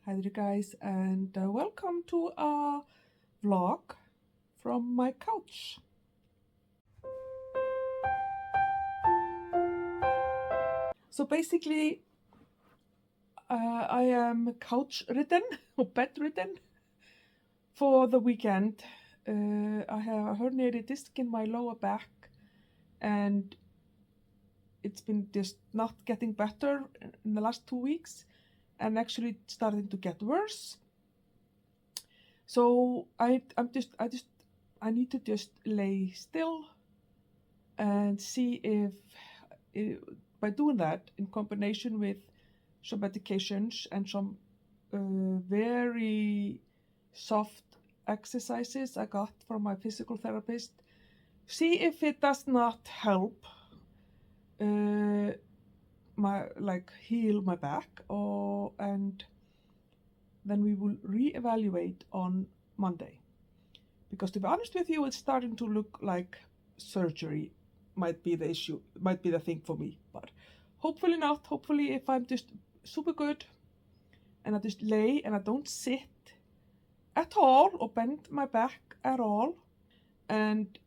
Hi there guys, and welcome to a vlog from my couch. So basically, I am couch ridden or bed ridden for the weekend. I have a herniated disc in my lower back, and it's been just not getting better in the last 2 weeks, and actually starting to get worse. So I need to just lay still and see if by doing that in combination with some medications and some very soft exercises I got from my physical therapist, see if it does not help heal my back, and then we will reevaluate on Monday. Because to be honest with you, it's starting to look like surgery might be the issue, might be the thing for me. But hopefully not. Hopefully, if I'm just super good and I just lay and I don't sit at all or bend my back at all. And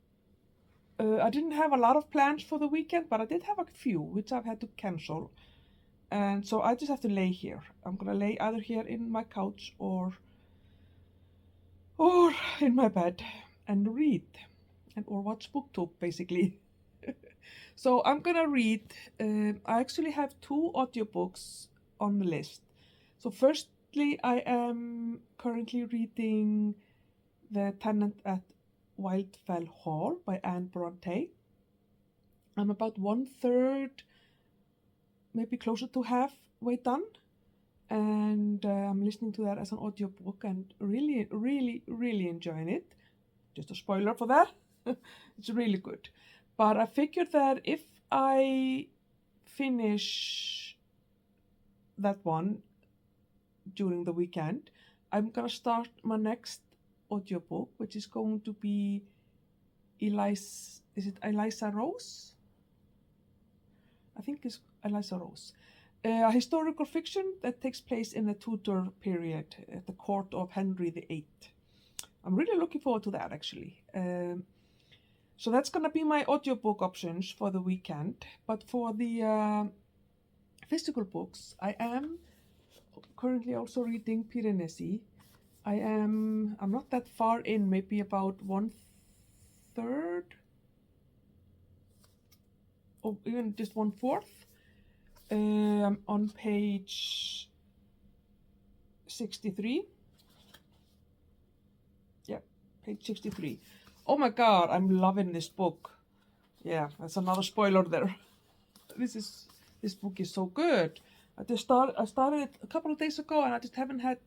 I didn't have a lot of plans for the weekend, but I did have a few, which I've had to cancel. And so I just have to lay here. I'm gonna lay either here in my couch or in my bed and read or watch booktube basically. So I'm gonna read. I actually have 2 audiobooks on the list. So firstly, I am currently reading The Tenant at Wildfell Hall by Brontë. I'm about 1/3, maybe closer to halfway done, and I'm listening to that as an audiobook and really enjoying it. Just a spoiler for that. It's really good. But I figured that if I finish that one during the weekend, I'm gonna start my next audiobook, which is going to be Eliza Rose? I think it's Eliza Rose. A historical fiction that takes place in the Tudor period at the court of Henry VIII. I'm really looking forward to that actually. So that's gonna be my audiobook options for the weekend. But for the physical books, I am currently also reading Piranesi. I'm not that far in, maybe about 1/3 or even just 1/4. I'm on page 63. Yeah, page 63. Oh my god, I'm loving this book. Yeah, that's another spoiler there. This book is so good. I started it a couple of days ago, and I just haven't had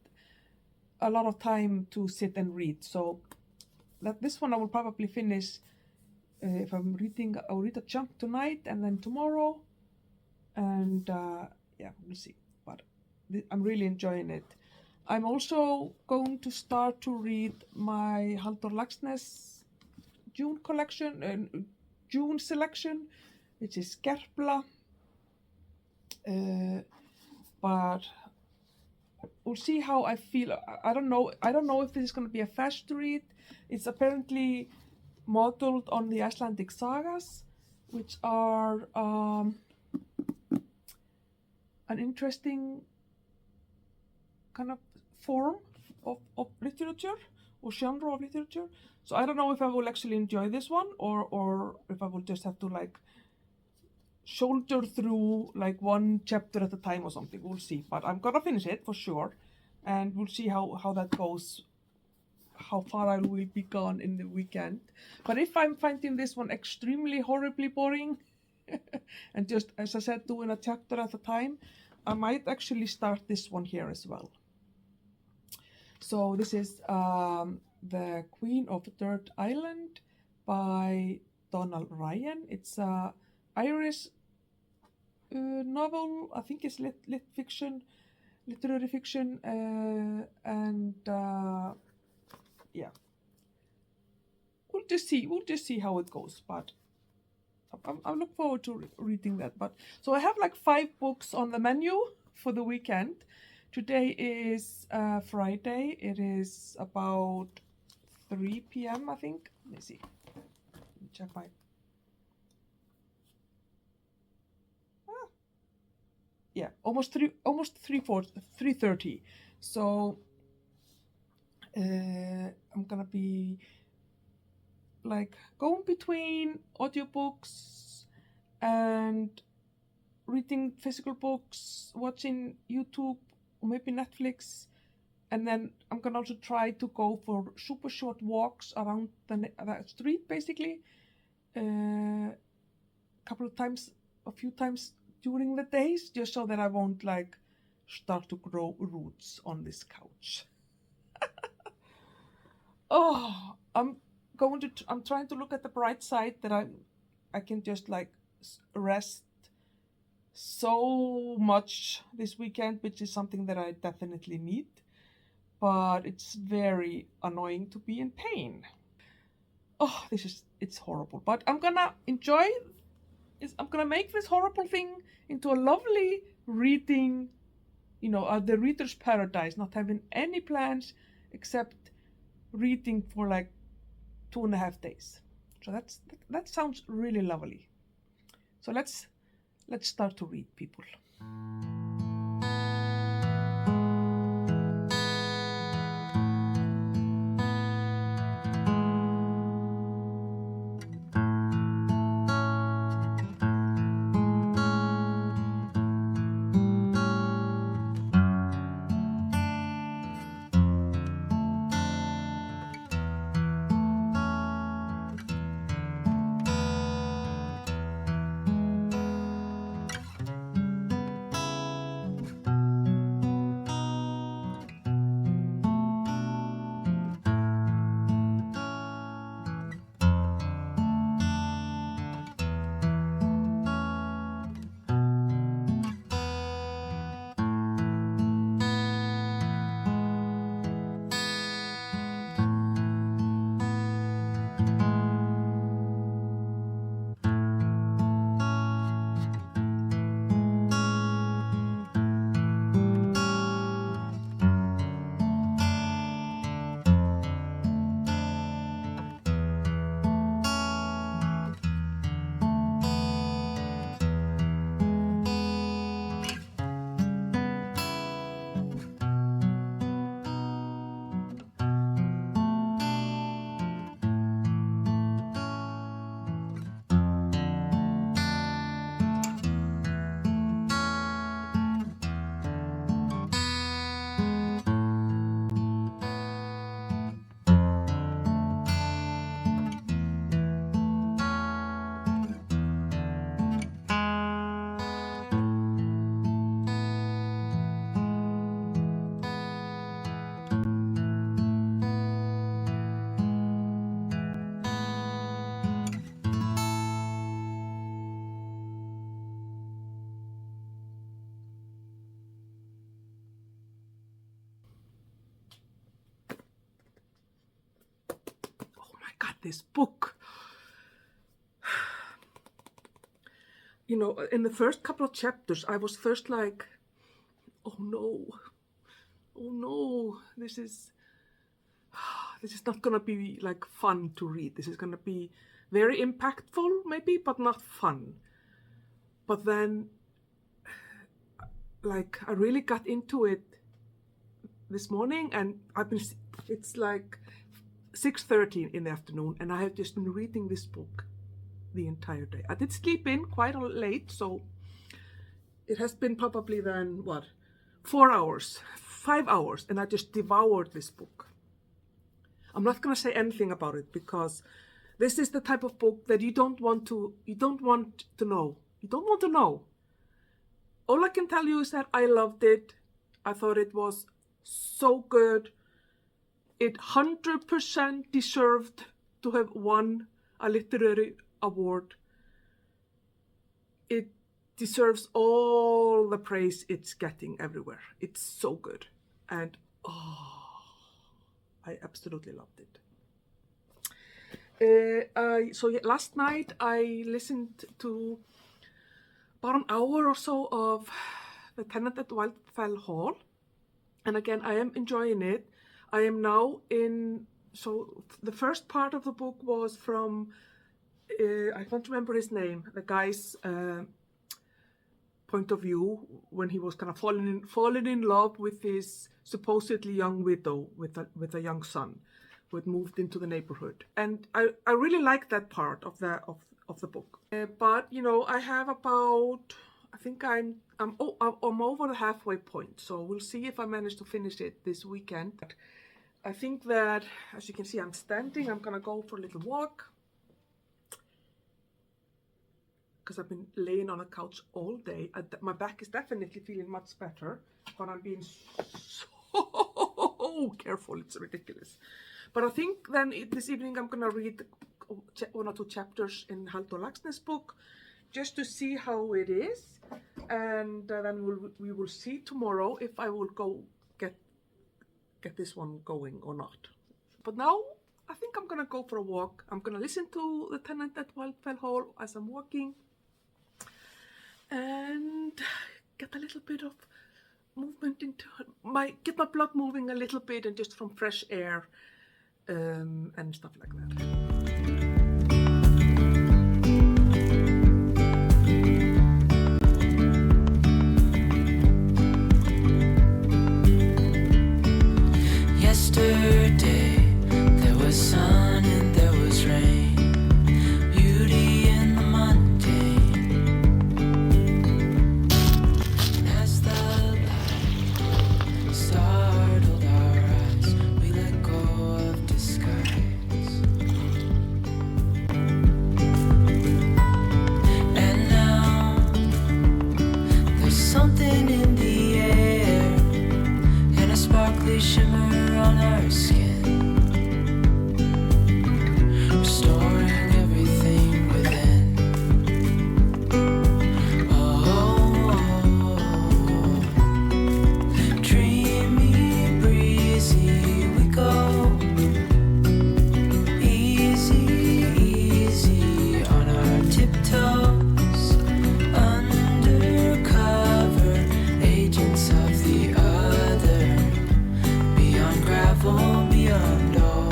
a lot of time to sit and read. So this one I will probably finish. If I'm reading, I'll read a chunk tonight and then tomorrow, and yeah, we'll see. But I'm really enjoying it. I'm also going to start to read my Halldór Laxness June collection, June selection, which is Gerpla. But we'll see how I feel. I don't know if this is going to be a fast read. It's apparently modeled on the Icelandic sagas, which are an interesting kind of form of literature or genre of literature. So I don't know if I will actually enjoy this one or if I will just have to like shoulder through like one chapter at a time or something. We'll see. But I'm gonna finish it for sure, and we'll see how that goes, how far I will be gone in the weekend. But if I'm finding this one extremely horribly boring and just, as I said, doing a chapter at a time, I might actually start this one here as well. So this is The Queen of Dirt Island by Donald Ryan. It's a Irish novel. I think it's lit fiction, literary fiction, and yeah, we'll just see how it goes. But I look forward to reading that. But so I have like 5 books on the menu for the weekend, Today is Friday. It is about 3 p.m. I think. Let me see. Let me check my. Yeah, almost 3:30. So I'm gonna be like going between audiobooks and reading physical books, watching YouTube or maybe Netflix, and then I'm gonna also try to go for super short walks around the street, basically, a few times during the days, just so that I won't like start to grow roots on this couch. Oh, I'm trying to look at the bright side that I can just like rest so much this weekend, which is something that I definitely need, but it's very annoying to be in pain. Oh, it's horrible, but I'm gonna I'm gonna make this horrible thing into a lovely reading, the reader's paradise, not having any plans except reading for like 2.5 days. So that sounds really lovely. So let's start to read, people. This book, in the first couple of chapters I was first like, oh no, this is not gonna be like fun to read. This is gonna be very impactful maybe, but not fun. But then like I really got into it this morning, and it's like 6:30 in the afternoon, and I have just been reading this book the entire day. I did sleep in quite late, so it has been probably then, 4 hours, 5 hours, and I just devoured this book. I'm not gonna say anything about it, because this is the type of book that you don't want to know. You don't want to know. All I can tell you is that I loved it. I thought it was so good. It 100% deserved to have won a literary award. It deserves all the praise it's getting everywhere. It's so good. And I absolutely loved it. So last night I listened to about an hour or so of The Tenant at Wildfell Hall. And again, I am enjoying it. I am now in, so the first part of the book was from, I can't remember his name, the guy's point of view when he was kind of falling in love with his supposedly young widow with a young son who had moved into the neighborhood. And I really like that part of the book. But you know, I have about, I think I'm over the halfway point, so we'll see if I manage to finish it this weekend. I think that, as you can see, I'm standing. I'm gonna go for a little walk because I've been laying on a couch all day. My back is definitely feeling much better, but I'm being so careful. It's ridiculous. But I think then this evening I'm gonna read 1 or 2 chapters in Halldór Laxness' book, just to see how it is, and then we will see tomorrow if I will go get this one going or not. But now I think I'm gonna go for a walk. I'm gonna listen to The Tenant at Wildfell Hall as I'm walking, and get a little bit of movement into get my blood moving a little bit, and just from fresh air and stuff like that. Yesterday there was sun and there was rain, beauty in the mundane. And as the light startled our eyes, we let go of disguise. And now there's something in the air, and a sparkly shimmer on our skin, restoring everything within. Oh, dreamy, breezy, we go. Easy, easy on our tiptoes, undercover agents of the other, beyond gravel, beyond all.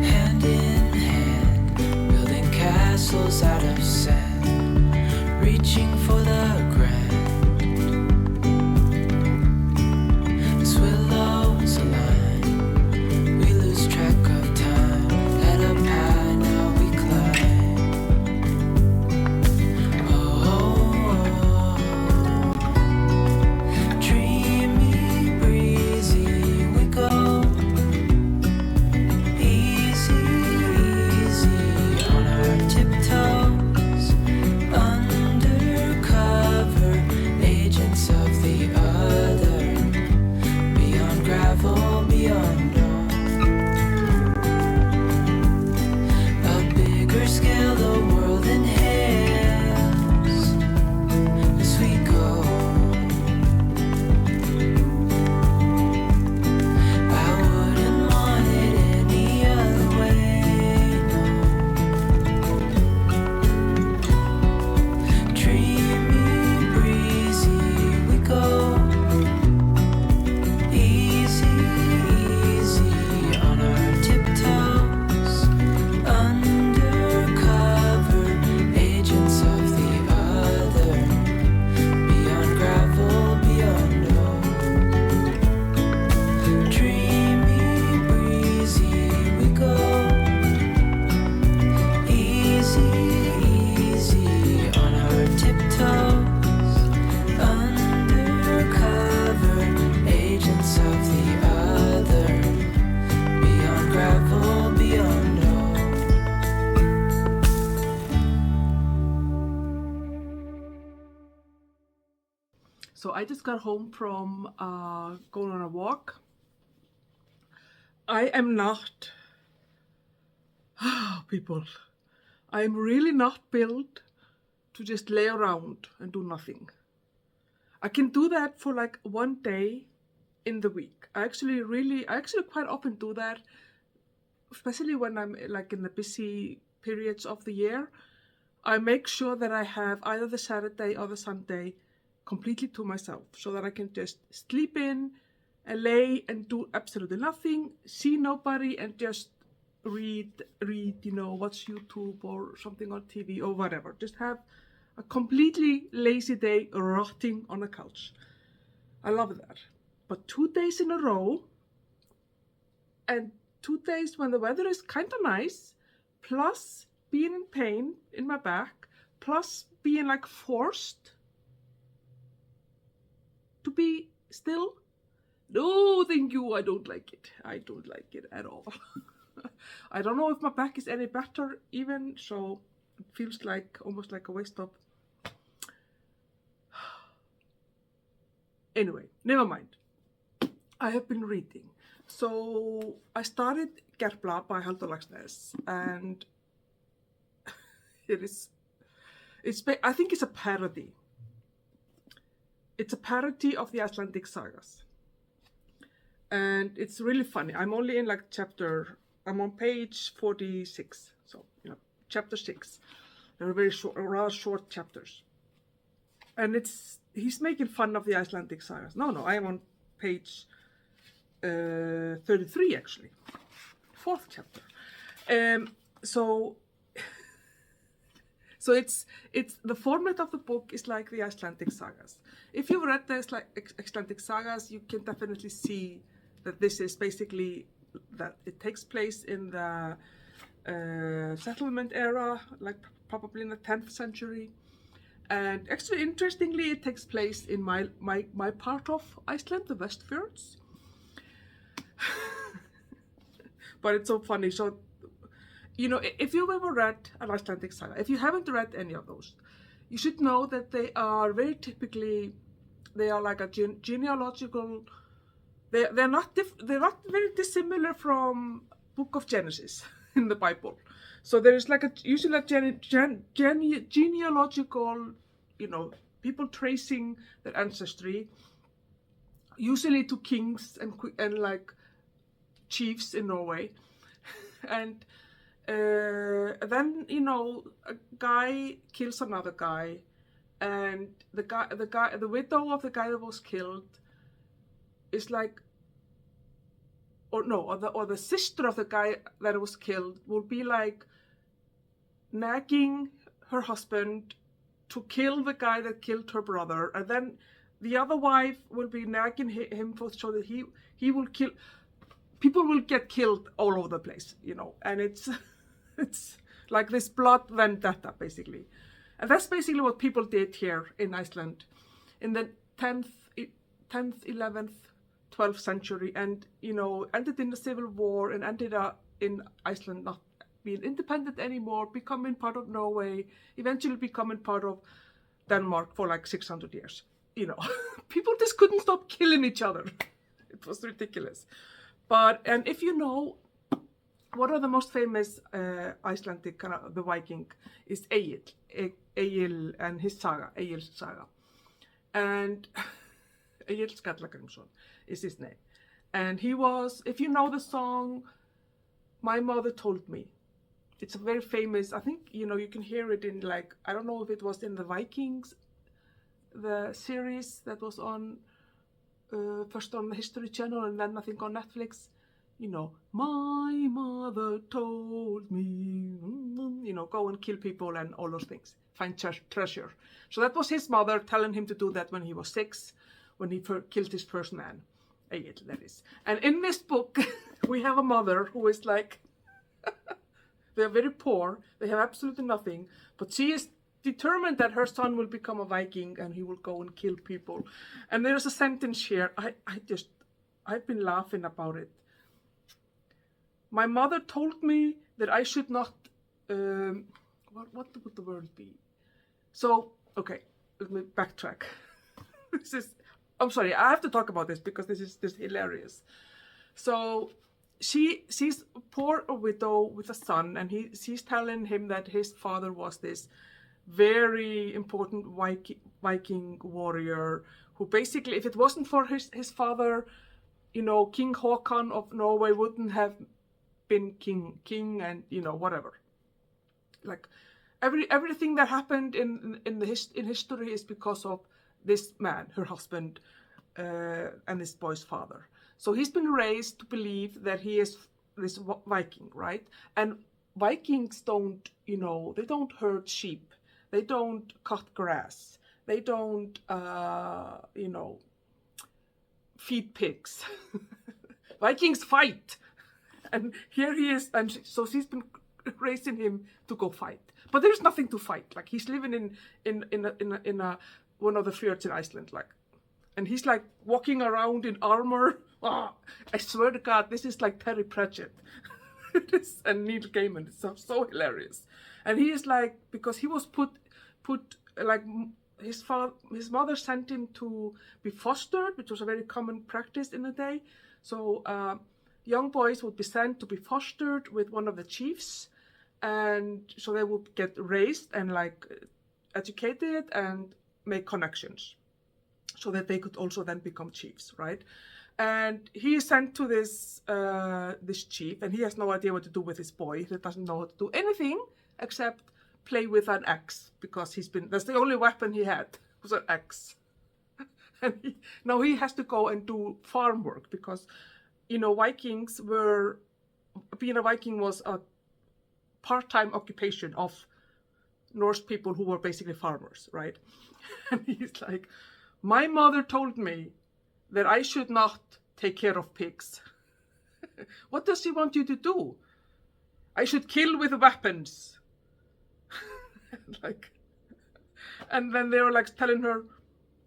Hand in hand, building castles out of sand, reaching for the grand. As willows align, we lose track of time. Head up high, now we climb. Oh, dreamy, breezy, we go. Easy, easy on our tiptoes, undercover agents of the other, beyond gravel, beyond all. A bigger scale the world inhales as we go. I wouldn't want it any other way, no. Dreamy, breezy, we go. Easy, easy on our tiptoes, undercover agents of the other, beyond gravel, beyond all. Dreamy, breezy, we go. Easy, easy on our tiptoes, undercover agents of the other, beyond gravel, beyond all. So I just got home from going on a walk. I am not, people, I am really not built to just lay around and do nothing. I can do that for like one day in the week. I actually quite often do that, especially when I'm like in the busy periods of the year, I make sure that I have either the Saturday or the Sunday completely to myself, so that I can just sleep in and lay and do absolutely nothing, see nobody, and just read, watch YouTube or something on TV or whatever. Just have a completely lazy day rotting on a couch. I love that. But 2 days in a row, and 2 days when the weather is kind of nice, plus being in pain in my back, plus being like forced to be still. No, thank you, I don't like it. I don't like it at all. I don't know if my back is any better even, so it feels like almost like a waste of... Anyway, never mind. I have been reading. So I started Gerpla by Halldór Laxness, and I think it's a parody. It's a parody of the Icelandic sagas. And it's really funny. I'm only in I'm on page 46. So, chapter 6. They're very short, rather short chapters. And he's making fun of the Icelandic sagas. No, I am on page 33 actually. 4th chapter. So it's the format of the book is like the Icelandic sagas. If you've read the Icelandic sagas, you can definitely see that this is basically that it takes place in the settlement era, like probably in the 10th century. And actually, interestingly, it takes place in my part of Iceland, the Westfjords. But it's so funny. So, if you've ever read an Icelandic saga, if you haven't read any of those, you should know that they are very typically, they are like a genealogical. They're not very dissimilar from Book of Genesis in the Bible. So there is usually a genealogical, people tracing their ancestry, usually to kings and like chiefs in Norway, and then a guy kills another guy, and the widow of the guy that was killed is like, or the sister of the guy that was killed will be like nagging her husband to kill the guy that killed her brother, and then the other wife will be nagging him so that he will kill. People will get killed all over the place, and it's like this blood vendetta basically, and that's basically what people did here in Iceland in the 10th, 11th, 12th century, and ended in the civil war and ended up in Iceland not being independent anymore, becoming part of Norway, eventually becoming part of Denmark for like 600 years. People just couldn't stop killing each other. It was ridiculous. And if you know, one of the most famous Icelandic, the Viking, is Egil and his saga, Egil's saga. And Egil Skallagrímsson is his name. And he was, if you know the song, My Mother Told Me. It's a very famous, I think, you can hear it in I don't know if it was in the Vikings, the series that was on, first on the History Channel and then I think on Netflix. My mother told me, go and kill people and all those things. Find treasure. So that was his mother telling him to do that when he was 6, when he killed his first man. Egil, that is. And in this book, we have a mother who is like, they're very poor, they have absolutely nothing, but she is determined that her son will become a Viking and he will go and kill people. And there's a sentence here, I've been laughing about it. My mother told me that I should not, what would the word be? So, okay, let me backtrack. I'm sorry, I have to talk about this because this is hilarious. So she's a poor widow with a son, and she's telling him that his father was this very important Viking warrior who basically, if it wasn't for his father, King Håkon of Norway wouldn't have been king and, whatever. like everything that happened in history is because of this man, her husband, and this boy's father. So he's been raised to believe that he is this Viking, right? And Vikings don't, they don't herd sheep, they don't cut grass, they don't, feed pigs. Vikings fight, and here he is, and so she's been raising him to go fight. But there's nothing to fight. Like, he's living in a one of the fjords in Iceland, like, and he's like walking around in armor. Oh, I swear to God, this is like Terry Pratchett. And Neil Gaiman. It's so hilarious. And he is like, because he was put like, his mother sent him to be fostered, which was a very common practice in the day. So young boys would be sent to be fostered with one of the chiefs, and so they would get raised and like educated and make connections, so that they could also then become chiefs, right? And he is sent to this this chief, and he has no idea what to do with his boy. He doesn't know how to do anything except play with an axe, because that's the only weapon he had, was an axe. And now he has to go and do farm work, because Vikings being a Viking was a part-time occupation of Norse people who were basically farmers, right? And he's like, my mother told me that I should not take care of pigs. What does she want you to do? I should kill with weapons. Like, and then they were like telling her,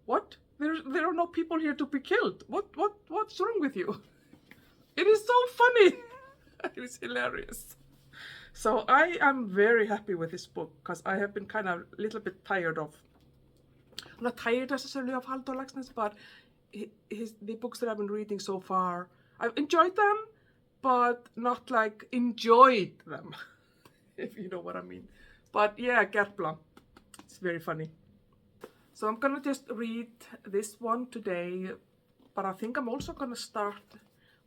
what? There are no people here to be killed. What's wrong with you? It is so funny. It is hilarious. So I am very happy with this book, because I have been kind of a little bit tired of, not tired necessarily of Halldór Laxness, but the books that I've been reading so far, I've enjoyed them, but not like enjoyed them, if you know what I mean. But yeah, Gerpla, it's very funny. So I'm gonna just read this one today, but I think I'm also gonna start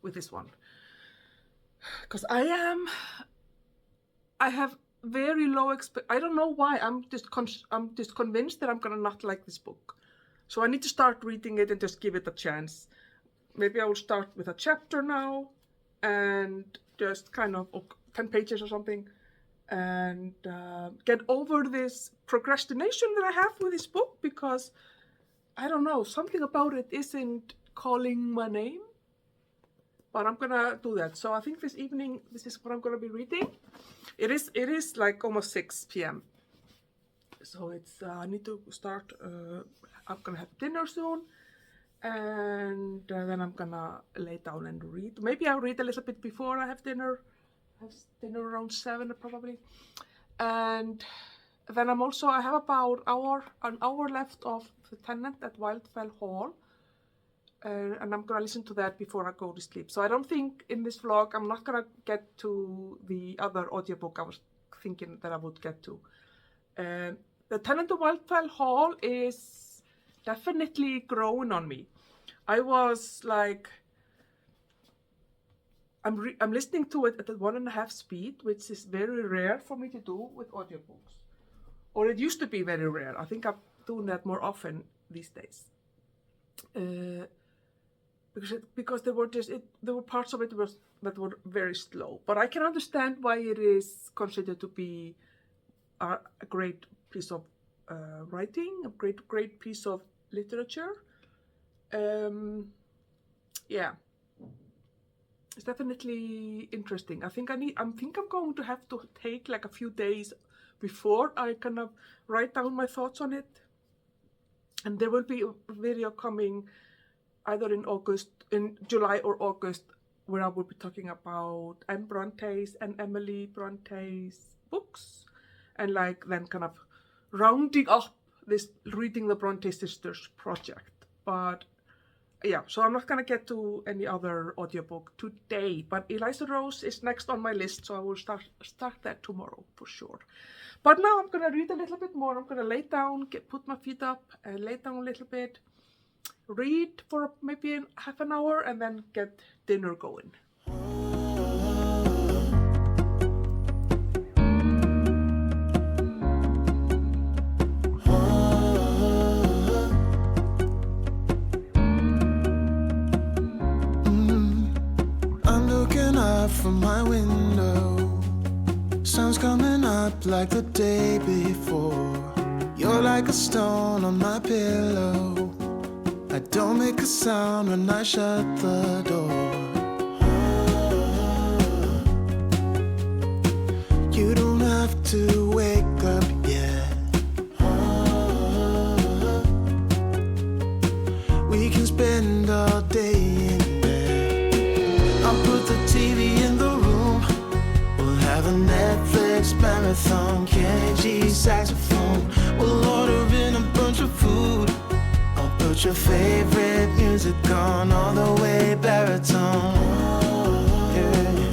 with this one, because I have very low I don't know why. I'm just convinced that I'm gonna not like this book. So I need to start reading it and just give it a chance. Maybe I will start with a chapter now and just kind of 10 pages or something, and get over this procrastination that I have with this book, because I don't know, something about it isn't calling my name. But I'm gonna do that. So I think this evening, this is what I'm gonna be reading. It is like almost 6 p.m. So it's I need to start. I'm gonna have dinner soon, and then I'm gonna lay down and read. Maybe I'll read a little bit before I have dinner. I have dinner around 7 probably, and then I have about an hour left of The Tenant at Wildfell Hall. And I'm gonna listen to that before I go to sleep. So I don't think in this vlog I'm not gonna get to the other audiobook I was thinking that I would get to. The Tenant of Wildfell Hall is definitely growing on me. I was like, I'm listening to it at 1.5 speed, which is very rare for me to do with audiobooks. Or it used to be very rare. I think I'm doing that more often these days. Because there were parts of it that were very slow. But I can understand why it is considered to be a great piece of writing, a great piece of literature. Yeah, it's definitely interesting. I think I'm going to have to take like a few days before I kind of write down my thoughts on it. And there will be a video coming either in July or August, where I will be talking about Anne Bronte's and Emily Bronte's books, and like then kind of rounding up this reading the Bronte sisters project. But yeah, so I'm not gonna get to any other audiobook today, but Eliza Rose is next on my list, so I will start that tomorrow for sure. But now I'm gonna read a little bit more. I'm gonna lay down, put my feet up and lay down a little bit, read for maybe half an hour, and then get dinner going. from my window. Sun's coming up like the day before. You're like a stone on my pillow. I don't make a sound when I shut the door. You don't have to wake up yet. We can spend all day in bed. I'll put the TV in the room. We'll have a Netflix marathon. Kenny G saxophone. We'll order in a bunch of food. I'll put your favorite music on all the way baritone. Yeah.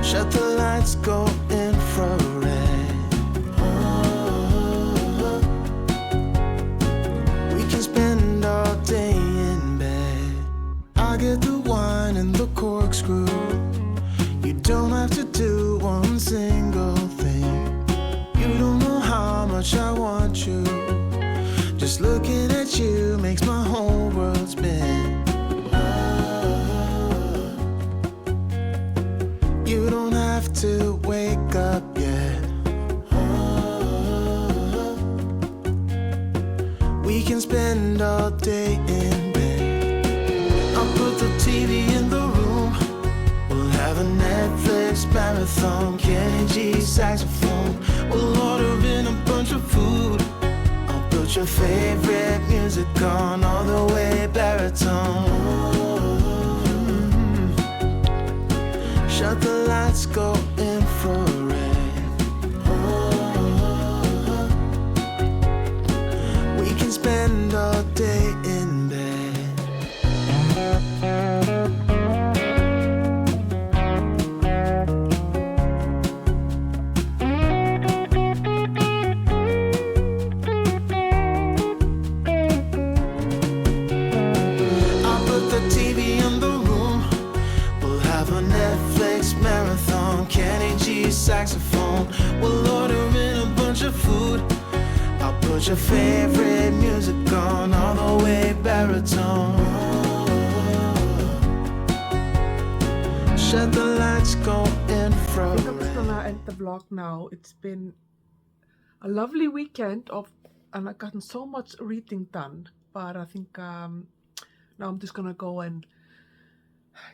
Shut the lights, go infrared. We can spend all day in bed. I'll get the wine and the corkscrew. You don't have to do one single thing. You don't know how much I want you. Just looking at you makes my whole world spin. You don't have to wake up yet. We can spend all day in bed. I'll put the TV in the room. We'll have a Netflix marathon. Kenny G saxophone. We'll order in a bunch of food. I'll put your favorite music on all the way baritone. Shut the lights, go infrared. We can spend all day in bed. I'll put the TV in the room. We'll have a Netflix marathon. Kenny G saxophone. We'll order in a bunch of food. I'll put your favorite music on all the way baritone. Shut the lights, go I think I'm just infrared. gonna end the vlog now. It's been a lovely weekend and I've gotten so much reading done. But I think now I'm just gonna go and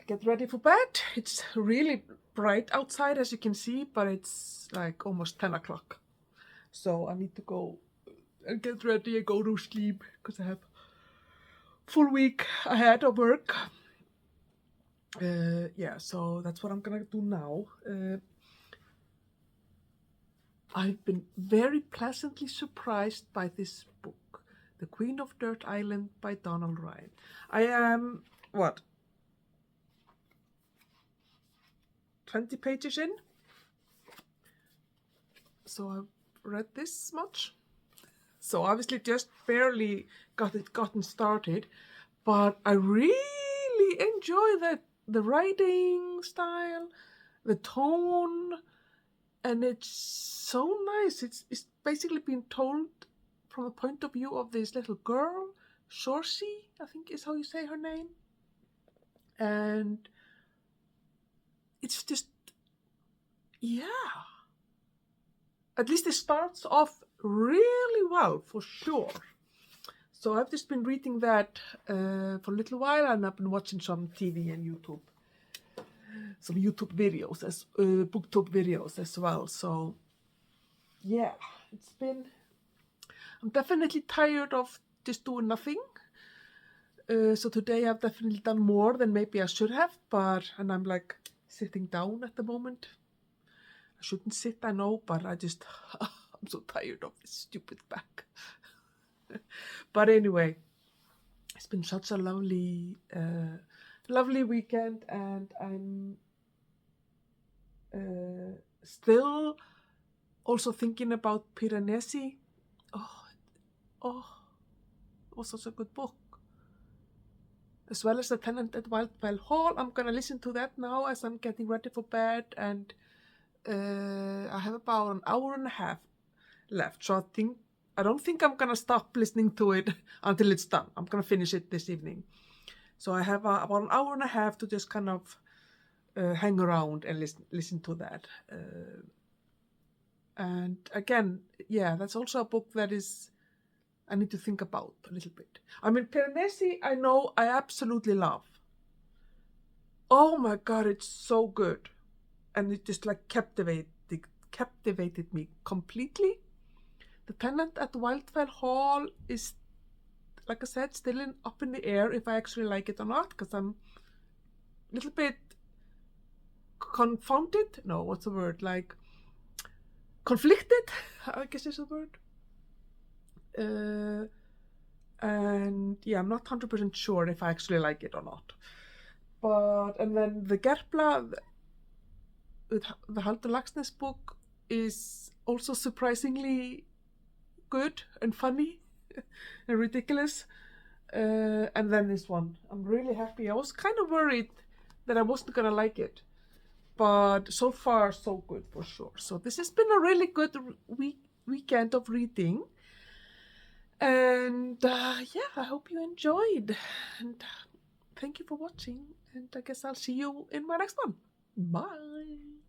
get ready for bed. It's really bright outside, as you can see, but it's like almost 10 o'clock. So I need to go and get ready and go to sleep because I have full week ahead of work. Yeah, so that's what I'm gonna do now. I've been very pleasantly surprised by this book, The Queen of Dirt Island by Donald Ryan. I am, 20 pages in? So I've read this much. So obviously just barely gotten started, but I really enjoy the writing style, the tone, and it's so nice. It's basically been told from the point of view of this little girl, Sorcy, I think is how you say her name. And it's just, yeah. At least it starts off really well, for sure. So I've just been reading that for a little while, and I've been watching some TV and YouTube. Some YouTube videos, booktube videos as well. So yeah, I'm definitely tired of just doing nothing. So today I've definitely done more than maybe I should have, and I'm like sitting down at the moment. I shouldn't sit, I know, but I'm so tired of this stupid back. But anyway, it's been such a lovely weekend, and I'm still also thinking about Piranesi. Oh, it was such a good book. As well as The Tenant at Wildfell Hall. I'm gonna listen to that now as I'm getting ready for bed, and I have about an hour and a half left. So I don't think I'm gonna stop listening to it until it's done. I'm gonna finish it this evening. So I have about an hour and a half to just kind of hang around and listen to that. And again, yeah, that's also a book that I need to think about a little bit. I mean, Piranesi, I know I absolutely love. Oh my God, it's so good. And it just like captivated me completely. The Tenant at Wildfell Hall is, like I said, still up in the air if I actually like it or not, because I'm a little bit confounded. No, what's the word? Like conflicted, I guess is the word. And yeah, I'm not 100% sure if I actually like it or not. But, and then the Gerpla, the Haldur Laxness book, is also surprisingly good and funny and ridiculous. And then this one, I'm really happy. I was kind of worried that I wasn't gonna like it, but so far so good for sure. So this has been a really good weekend of reading, and yeah, I hope you enjoyed, and thank you for watching, and I guess I'll see you in my next one. Bye.